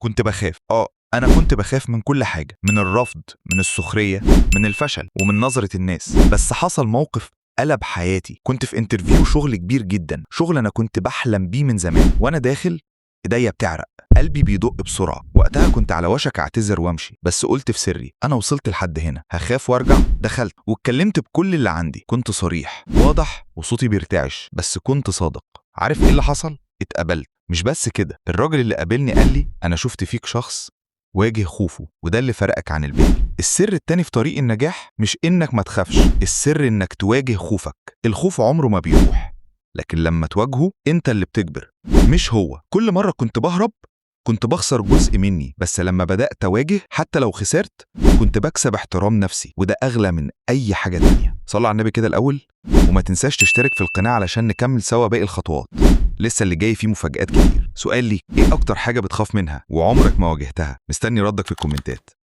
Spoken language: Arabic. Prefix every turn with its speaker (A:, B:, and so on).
A: كنت بخاف. أنا كنت بخاف من كل حاجة، من الرفض، من السخرية، من الفشل، ومن نظرة الناس. بس حصل موقف قلب حياتي. كنت في انترفيو شغل كبير جدا، شغل أنا كنت بحلم بيه من زمان. وأنا داخل ايديا بتعرق، قلبي بيدق بسرعة. وقتها كنت على وشك اعتذر وامشي، بس قلت في سري أنا وصلت لحد هنا، هخاف وارجع. دخلت واتكلمت بكل اللي عندي، كنت صريح واضح وصوتي بيرتعش، بس كنت صادق. عارف ايه اللي حصل؟ اتقبلت. مش بس كده، الراجل اللي قابلني قال لي أنا شفت فيك شخص واجه خوفه، وده اللي فرقك عن الباقي. السر التاني في طريق النجاح مش إنك ما تخافش، السر إنك تواجه خوفك. الخوف عمره ما بيروح، لكن لما تواجهه انت اللي بتكبر مش هو. كل مرة كنت بهرب كنت بخسر جزء مني، بس لما بدأت أواجه حتى لو خسرت كنت بكسب احترام نفسي، وده أغلى من أي حاجة تانية. صلوا على النبي كده الأول، وما تنساش تشترك في القناة علشان نكمل سوا باقي الخطوات. لسه اللي جاي فيه مفاجآت كتير. سؤال ليك، ايه أكتر حاجة بتخاف منها وعمرك ما واجهتها؟ مستني ردك في الكومنتات.